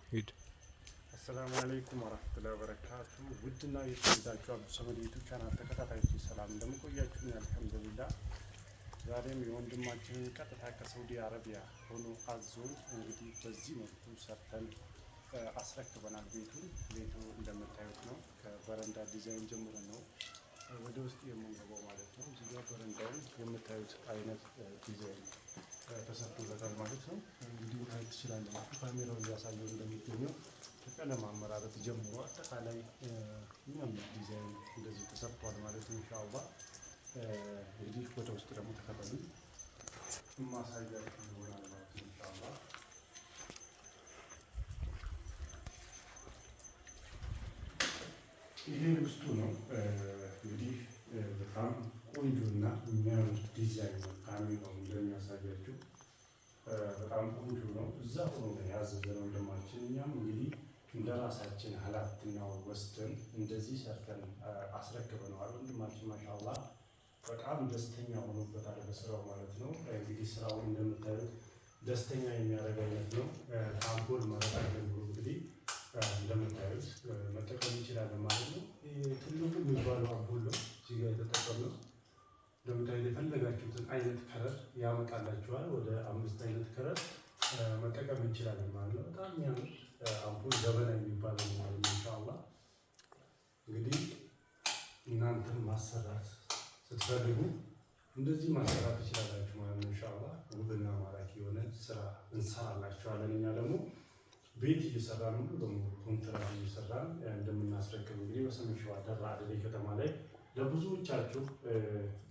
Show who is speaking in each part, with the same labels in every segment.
Speaker 1: ሂድ።
Speaker 2: አሰላሙ አለይኩም ወራህመቱላሂ ወበረካቱ። ውድና የተወደዳችሁ አብዱ ሰመድ ዩቲዩብ ቻናል ተከታታዮች ሰላም እንደምቆያችሁ፣ አልሐምዱሊላህ። ዛሬም የወንድማችንን ቀጥታ ከሳውዲ አረቢያ ሆኖ አዞን እንግዲህ በዚህ መልኩ ሰርተን አስረክበናል። ቤቱ እንደምታዩት ነው። ከበረንዳ ዲዛይን ጀምሮ ነው ወደ ውስጥ የምንገባው ማለት ነው። እዚህ ጋር በረንዳውን የምታዩት አይነት ዲዛይን ተሰርቶለታል ማለት ነው። እንግዲህ ማየት ትችላላችሁ። ካሜራው እያሳየው እንደሚገኘው ከቀለም አመራረት ጀምሮ አጠቃላይ የሚያምር ዲዛይን እንደዚህ ተሰርቷል ማለት ነው። ኢንሻአላህ እንግዲህ ወደ ውስጥ ደግሞ ተከተሉ ማሳያችሁ ይሆናል ማለት ነው። ኢንሻአላህ ይሄ ውስጡ ነው። እንግዲህ በጣም ቆንጆና የሚያምር ዲዛይን ነው። ካሜራው እንደሚያሳያችሁ በጣም ቆንጆ ነው። እዛ ሆኖ ነው ያዘዘነው ወንድማችን። እኛም እንግዲህ እንደ ራሳችን ኃላፊነትና ወስደን እንደዚህ ሰርተን አስረክበነዋል። ወንድማችን ማሻአላህ በጣም ደስተኛ ሆኖበታል በስራው ማለት ነው። እንግዲህ ስራውን እንደምታዩት ደስተኛ የሚያደርግ አይነት ነው። አምፖል መረጣ ጀምሮ እንግዲህ እንደምታዩት መጠቀም ይችላል ማለት ነው። ትልቁ የሚባለው አምፖል ነው እዚህ ጋር የተጠቀምነው። እንደምታዩት የፈለጋችሁትን አይነት ከለር ያመጣላችኋል። ወደ 5 አይነት ከለር መጠቀም እንችላለን ማለት ነው። በጣም የሚያምር አምፖል ዘመናዊ የሚባለው ማለት ነው። ኢንሻአላህ እንግዲህ እናንተም ማሰራት ስትፈልጉ እንደዚህ ማሰራት ትችላላችሁ ማለት ነው። ኢንሻአላህ ውብና ማራኪ የሆነ ስራ እንሰራላችኋለን። እኛ ደግሞ ቤት እየሰራን ሙሉ በሙሉ ኮንትራት እየሰራን እንደምናስረክብ እንግዲህ በሰሜን ሸዋ ደራ አደሬ ከተማ ላይ ለብዙዎቻችሁ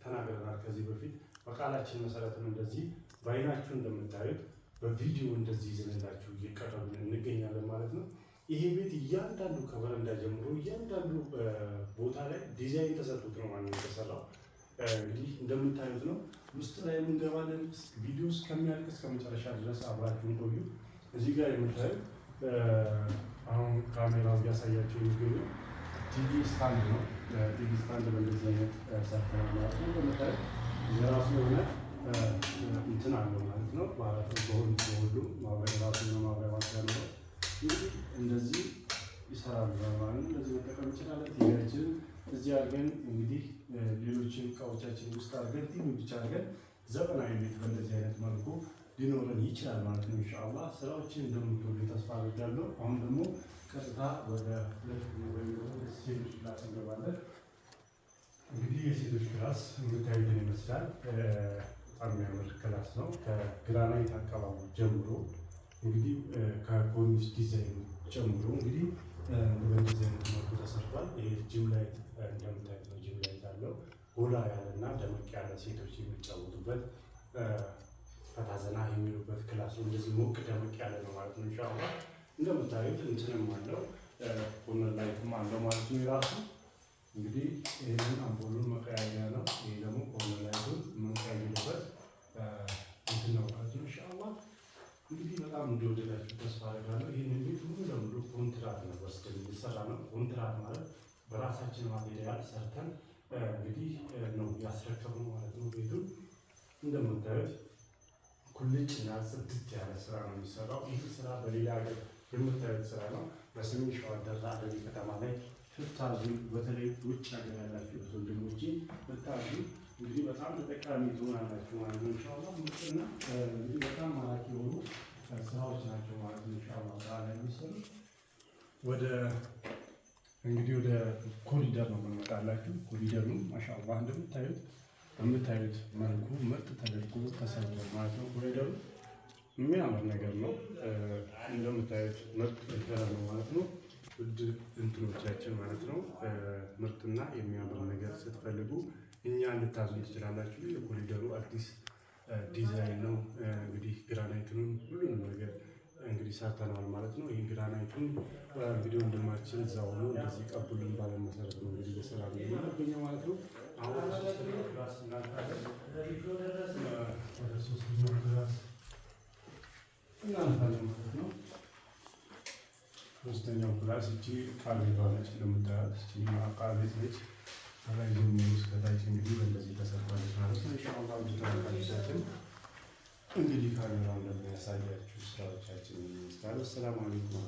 Speaker 2: ተናግረናል ከዚህ በፊት። በቃላችን መሰረትም እንደዚህ በአይናችሁ እንደምታዩት በቪዲዮ እንደዚህ ይዘንላችሁ እየቀረብን እንገኛለን ማለት ነው። ይሄ ቤት እያንዳንዱ ከበረንዳ ጀምሮ እያንዳንዱ ቦታ ላይ ዲዛይን ተሰጥቶት ነው ማለት የተሰራው። እንግዲህ እንደምታዩት ነው። ውስጥ ላይ እንገባለን። ቪዲዮ እስከሚያልቅ እስከ መጨረሻ ድረስ አብራችሁን ቆዩ። እዚህ ጋር የምታዩት አሁን ካሜራው እያሳያቸው የሚገኘው ቲቪ ስታንድ ነው። ቲቪ ስታንድ በእንደዚህ አይነት ሰርተናል ማለት ነው። እንደምታዩት የራሱ የሆነ እንትን አለው ማለት ነው። በሁሉ ማብሪያ ራሱ የሆነ ማብሪያ ማስያ ነው። እንግዲህ እንደዚህ ይሰራሉ ማለት ነው። እንደዚህ መጠቀም እንችላለን። ቲቪያችንን እዚህ አድርገን እንግዲህ ሌሎችን እቃዎቻችን ውስጥ አድርገን ቲቪ ብቻ አድርገን ዘመናዊ ቤት በእንደዚህ አይነት መልኩ ሊኖረን ይችላል ማለት ነው። ኢንሻአላህ ስራዎችን እንደምትወዱ ተስፋ አድርጋለሁ። አሁን ደግሞ ቀጥታ ወደ ሴቶች ክላስ እንገባለን። እንግዲህ የሴቶች ክላስ የምታዩትን ይመስላል። በጣም የሚያምር ክላስ ነው። ከግራናይት አካባቢ ጀምሮ እንግዲህ ከኮርኒስ ዲዛይን ጨምሮ እንግዲህ በእንደዚህ አይነት መልኩ ተሰርቷል። ይሄ ጂም ላይት እንደምታዩት ነው። ጂም ላይት አለው። ጎላ ያለና ደመቅ ያለ ሴቶች የሚጫወቱበት ፈታዘና የሚሉበት ክላስ ነው። እንደዚህ ሞቅ ደመቅ ያለ ነው ማለት ነው። ኢንሻአላህ እንደምታዩት እንትንም አለው ኮርነር ላይትም አለው ማለት ነው። የራሱ እንግዲህ ይሄንን አምፖሉን መቀያየሪያ ነው። ይሄ ደግሞ ኮርነር ላይቱን የምንቀያየርበት እንትን ነው ማለት ነው። ኢንሻአላህ እንግዲህ በጣም እንደወደዳችሁ ተስፋ አደርጋለሁ። ይህንን ቤት ሙሉ ለሙሉ ኮንትራት ነው ወስደን የሚሰራ ነው። ኮንትራት ማለት በራሳችን ማቴሪያል ሰርተን እንግዲህ ነው ያስረከብነው ማለት ነው። ቤቱን እንደምታዩት ኩልጭ እና ጽድት ያለ ስራ ነው የሚሰራው። ይህ ስራ በሌላ ሀገር የምታዩት ስራ ነው። በሰሜን ሸዋ ደራ አደሬ ከተማ ላይ ብታዙ፣ በተለይ ውጭ ሀገር ያላችሁ ወንድሞቼ ብታዙ እንግዲህ በጣም ተጠቃሚ ትሆናላችሁ ማለት ነው። ኢንሻአላህ ምርጥና እንግዲህ በጣም ማራኪ የሆኑ ስራዎች ናቸው ማለት ነው። ኢንሻአላህ ታላ የሚሰሩ ወደ ኮሪደር ነው የምንመጣላችሁ። ኮሪደሩ ማሻአላህ እንደምታዩት በምታዩት መልኩ ምርጥ ተደርጎ ተሰርቷል ማለት ነው። ኮሪደሩ የሚያምር ነገር ነው። እንደምታዩት ምርጥ ነገር ነው ማለት ነው። ውድ እንትኖቻችን ማለት ነው። ምርጥና የሚያምር ነገር ስትፈልጉ እኛ እንድታዙን ትችላላችሁ። የኮሪደሩ አዲስ ዲዛይን ነው። እንግዲህ ግራናይቱንም ሁሉንም ነገር እንግዲህ ሰርተናል ማለት ነው። ይህ ግራናይቱን እንግዲህ ወንድማችን እዛ ሆኖ እንደዚህ ቀቡልን ባለን መሰረት ነው እንግዲህ በስራ ላይ የሚገኘው ማለት ነው። አሁን ወደ ሶስተኛው ክላስ እናልፋለን ማለት ነው። ሶስተኛው ክላስ እቺ ዕቃ ቤቷ ነች። እንደምታያት እቺ ዕቃ ቤት ነች። ከላይ ጀምሮ እስከ ታች እንግዲህ በእንደዚህ ተሰርታለች ማለት ነው። ኢንሻአላህ ተመልካቾቻችን እንግዲህ ካሜራው እንደሚያሳያችሁ ስራዎቻችን ይመስላል። ሰላም አለይኩም።